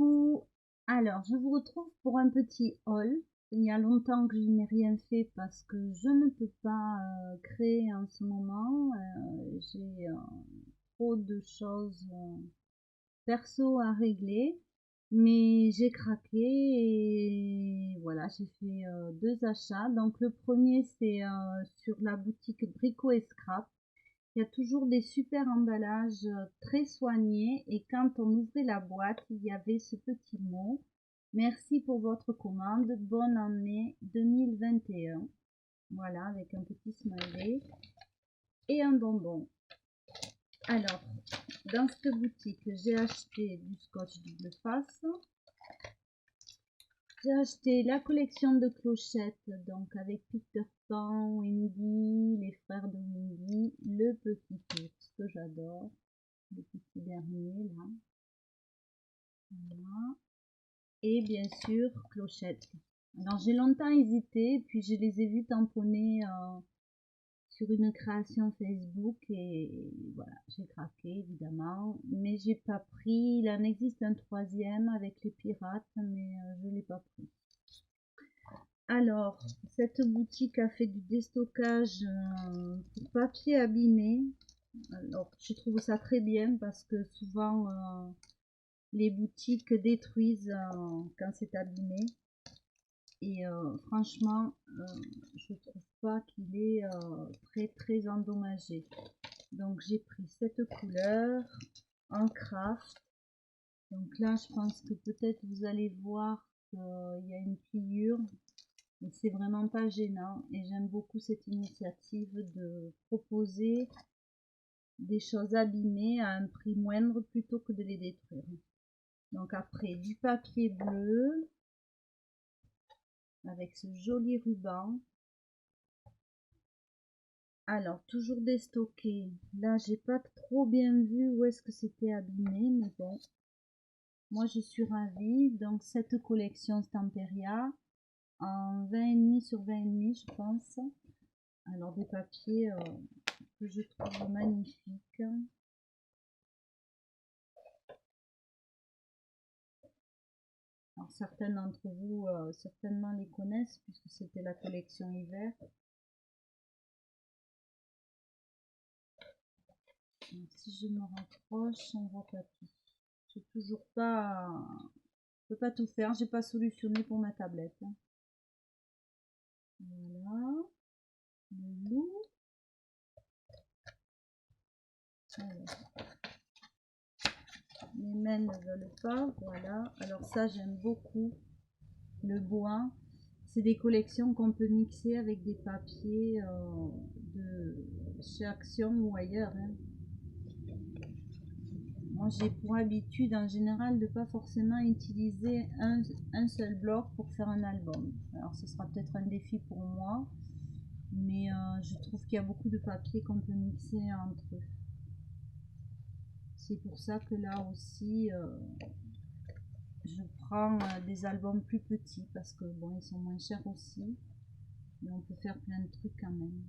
Coucou, alors je vous retrouve pour un petit haul. Il y a longtemps que je n'ai rien fait parce que je ne peux pas créer en ce moment. J'ai trop de choses perso à régler, mais j'ai craqué et voilà, j'ai fait deux achats. Donc le premier c'est sur la boutique Brico et Scrap. Il y a toujours des super emballages très soignés et quand on ouvrait la boîte, il y avait ce petit mot. Merci pour votre commande, bonne année 2021. Voilà, avec un petit smiley et un bonbon. Alors, dans cette boutique, j'ai acheté du scotch double face. J'ai acheté la collection de clochettes, donc avec Peter Pan, Wendy, les frères de Wendy, le petit ours que j'adore, le petit dernier là, voilà. Et bien sûr clochettes. Alors j'ai longtemps hésité, puis je les ai vus tamponner sur une création Facebook et voilà, j'ai craqué évidemment, mais j'ai pas pris. Il en existe un troisième avec les pirates, mais je l'ai pas pris. Alors, cette boutique a fait du déstockage pour papier abîmé. Alors, je trouve ça très bien parce que souvent les boutiques détruisent quand c'est abîmé. Et franchement, je trouve pas qu'il est très endommagé. Donc, j'ai pris cette couleur en craft. Donc là, je pense que peut-être vous allez voir qu'il y a une pliure. Mais c'est vraiment pas gênant et j'aime beaucoup cette initiative de proposer des choses abîmées à un prix moindre plutôt que de les détruire. Donc après du papier bleu avec ce joli ruban. Alors toujours déstocké. Là j'ai pas trop bien vu où est-ce que c'était abîmé, mais bon. Moi je suis ravie. Donc cette collection Stamperia en 20,5 sur 20,5 je pense. Alors des papiers que je trouve magnifiques. Alors certains d'entre vous certainement les connaissent puisque c'était la collection hiver. Donc, si je me rapproche, on voit pas tout. J'ai toujours pas, je peux pas tout faire. J'ai pas solutionné pour ma tablette. Voilà, le loup. Alors, mes mains ne veulent pas. Voilà. Alors ça, j'aime beaucoup le bois. C'est des collections qu'on peut mixer avec des papiers de chez Action ou ailleurs. Hein. Moi, j'ai pour habitude en général de pas forcément utiliser un seul bloc pour faire un album. Alors, ce sera peut-être un défi pour moi, mais je trouve qu'il y a beaucoup de papiers qu'on peut mixer entre eux. C'est pour ça que là aussi, je prends des albums plus petits parce que bon, ils sont moins chers aussi, mais on peut faire plein de trucs quand même.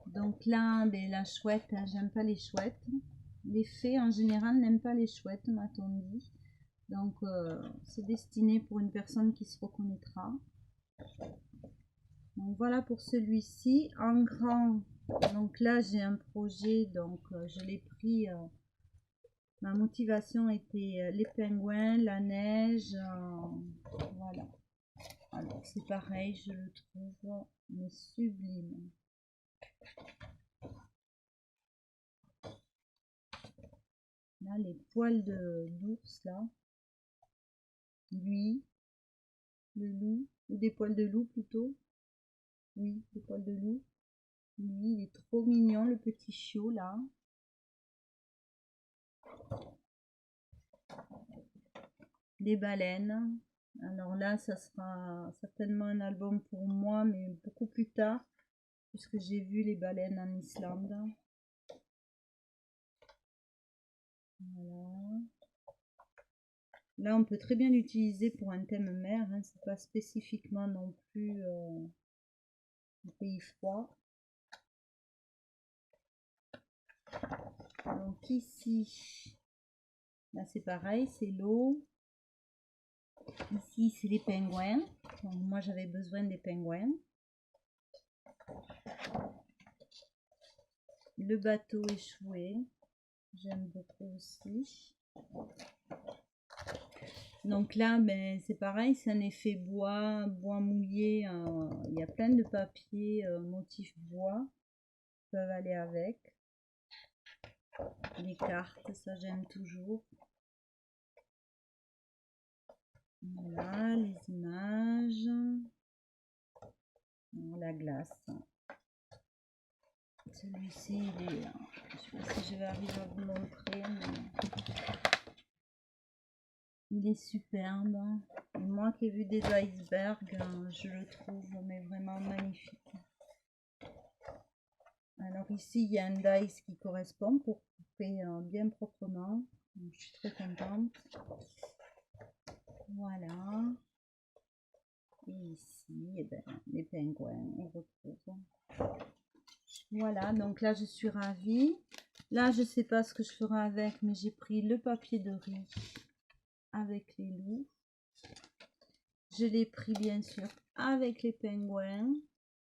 Donc là, ben, la chouette, j'aime pas les chouettes. Les fées en général n'aiment pas les chouettes, m'a-t-on dit. Donc c'est destiné pour une personne qui se reconnaîtra. Donc voilà pour celui-ci. En grand, donc là j'ai un projet, donc je l'ai pris. Ma motivation était les pingouins, la neige. Voilà. Alors c'est pareil, je le trouve mais sublime. Là, les poils d'ours, là. Lui, le loup, ou des poils de loup plutôt. Oui, des poils de loup. Lui, il est trop mignon, le petit chiot, là. Les baleines. Alors là, ça sera certainement un album pour moi, mais beaucoup plus tard, puisque j'ai vu les baleines en Islande. Voilà. Là, on peut très bien l'utiliser pour un thème mer. Hein. C'est pas spécifiquement non plus un pays froid. Donc ici, là c'est pareil, c'est l'eau. Ici, c'est les pingouins. Donc, moi, j'avais besoin des pingouins. Le bateau échoué. J'aime beaucoup aussi. Donc là, ben, c'est pareil, c'est un effet bois, bois mouillé. Il y a plein de papiers, motifs bois qui peuvent aller avec. Les cartes, ça j'aime toujours. Voilà, les images. La glace. Celui-ci, il est... je ne sais pas si je vais arriver à vous montrer, mais il est superbe. Et moi qui ai vu des icebergs, je le trouve mais vraiment magnifique. Alors ici, il y a un dice qui correspond pour couper bien proprement. Donc, je suis très contente. Voilà. Et ici, eh ben, les pingouins, on retrouve. Voilà, donc là, je suis ravie. Là, je sais pas ce que je ferai avec, mais j'ai pris le papier de riz avec les loups. Je l'ai pris, bien sûr, avec les pingouins.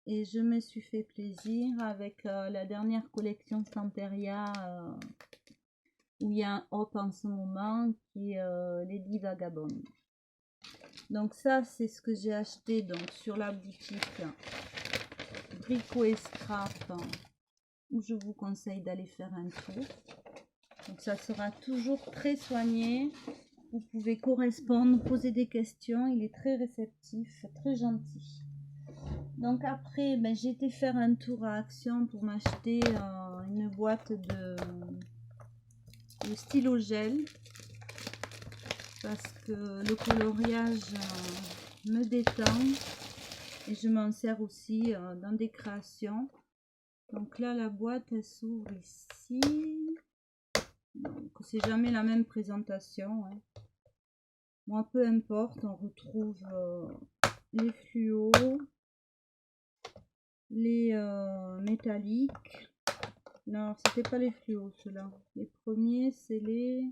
Et je me suis fait plaisir avec la dernière collection Santeria où il y a un hop en ce moment qui est Lady Vagabond. Donc ça, c'est ce que j'ai acheté donc sur la boutique Brico et Scrap, où je vous conseille d'aller faire un tour. Donc ça sera toujours très soigné. Vous pouvez correspondre, poser des questions. Il est très réceptif, très gentil. Donc après, ben, j'ai été faire un tour à Action pour m'acheter une boîte de stylo gel. Parce que le coloriage me détend. Et je m'en sers aussi dans des créations. Donc là, la boîte, elle s'ouvre ici. Donc, c'est jamais la même présentation. Hein. Moi, peu importe, on retrouve les fluos, les métalliques. Non, c'était pas les fluos, ceux-là. Les premiers, c'est les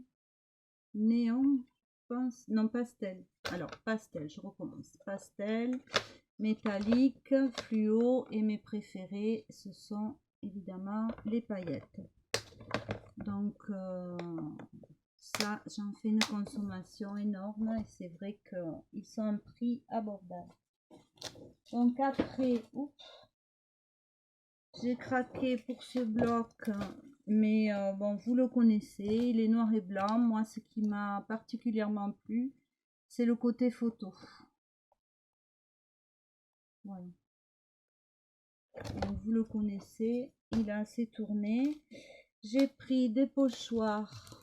néons, je pense. Non, pastel. Alors, pastel, je recommence. Pastel, métallique, fluo, et mes préférés, ce sont évidemment les paillettes. Donc, ça, j'en fais une consommation énorme et c'est vrai qu'ils sont à un prix abordable. Donc après, j'ai craqué pour ce bloc, mais bon, vous le connaissez, il est noir et blanc. Moi, ce qui m'a particulièrement plu, c'est le côté photo. Voilà. Donc, vous le connaissez, il a assez tourné. J'ai pris des pochoirs.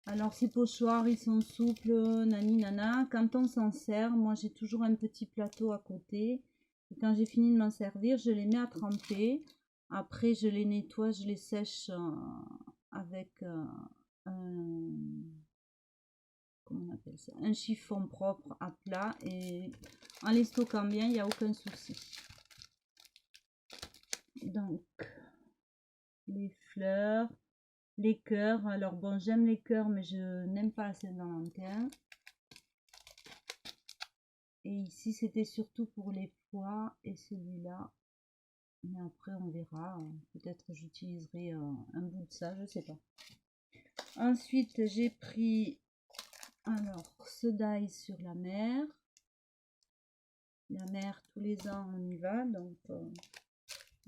Alors ces pochoirs, ils sont souples, nani nana. Quand on s'en sert, moi j'ai toujours un petit plateau à côté. Et quand j'ai fini de m'en servir, je les mets à tremper. Après, je les nettoie, je les sèche avec un, comment on appelle ça, un chiffon propre à plat. Et en les stockant bien, il n'y a aucun souci. Donc, les fleurs. Les cœurs, alors bon, j'aime les cœurs, mais je n'aime pas la Saint-Valentin. Et ici, c'était surtout pour les pois et celui-là. Mais après, on verra. Peut-être j'utiliserai un bout de ça, je sais pas. Ensuite, j'ai pris alors ce die sur la mer. La mer, tous les ans, on y va. Donc,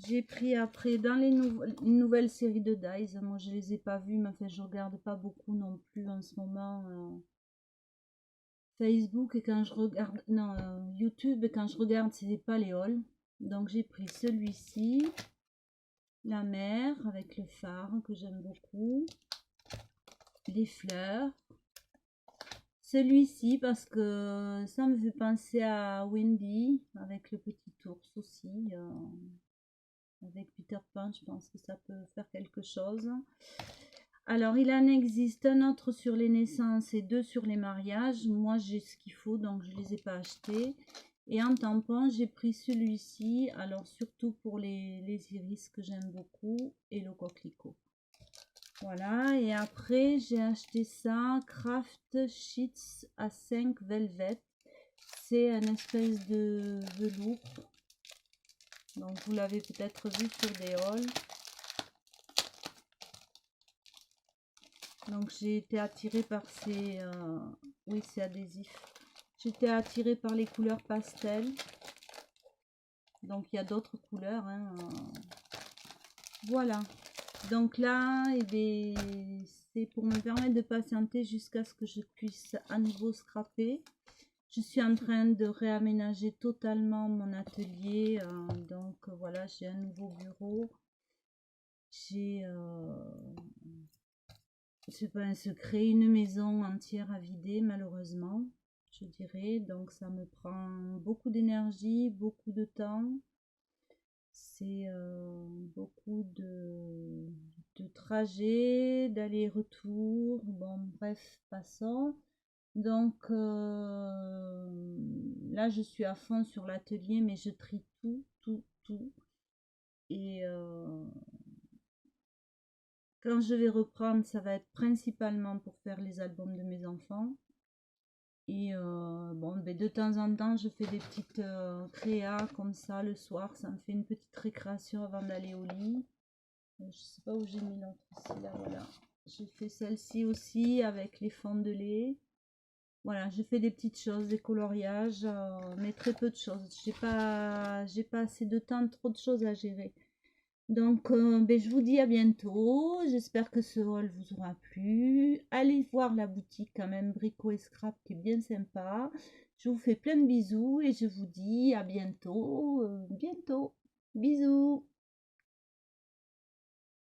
j'ai pris après dans une nouvelle série de dies. Moi, je les ai pas vus, mais enfin, je regarde pas beaucoup non plus en ce moment. Facebook, et quand je regarde, non, YouTube, et quand je regarde, c'est pas les hauls. Donc, j'ai pris celui-ci, la mer, avec le phare, que j'aime beaucoup. Les fleurs. Celui-ci, parce que ça me fait penser à Wendy, avec le petit ours aussi. Avec Peter Pan, je pense que ça peut faire quelque chose. Alors, il en existe un autre sur les naissances et deux sur les mariages. Moi, j'ai ce qu'il faut, donc je ne les ai pas achetés. Et en tampon, j'ai pris celui-ci. Alors, surtout pour les iris que j'aime beaucoup et le coquelicot. Voilà, et après j'ai acheté ça, Craft Sheets A5 Velvet. C'est un espèce de velours. Donc vous l'avez peut-être vu sur des hauls. Donc j'ai été attirée par ces... oui, c'est adhésif. J'étais attirée par les couleurs pastel. Donc il y a d'autres couleurs. Hein. Voilà. Donc là, eh bien, c'est pour me permettre de patienter jusqu'à ce que je puisse à nouveau scraper. Je suis en train de réaménager totalement mon atelier. Donc voilà, j'ai un nouveau bureau. J'ai, c'est pas un secret, une maison entière à vider malheureusement, je dirais. Donc ça me prend beaucoup d'énergie, beaucoup de temps. C'est beaucoup de trajets, d'aller-retour. Bon, bref, passons. Donc là, je suis à fond sur l'atelier, mais je trie tout, tout, tout. Et quand je vais reprendre, ça va être principalement pour faire les albums de mes enfants. Et bon, ben, de temps en temps, je fais des petites créas comme ça le soir. Ça me fait une petite récréation avant d'aller au lit. Je sais pas où j'ai mis l'autre ici, là, voilà. J'ai fait celle-ci aussi avec les fonds de lait. Voilà, je fais des petites choses, des coloriages, mais très peu de choses. J'ai pas assez de temps, trop de choses à gérer. Donc, ben, je vous dis à bientôt. J'espère que ce haul vous aura plu. Allez voir la boutique quand même, Brico et Scrap, qui est bien sympa. Je vous fais plein de bisous et je vous dis à bientôt. Bientôt. Bisous.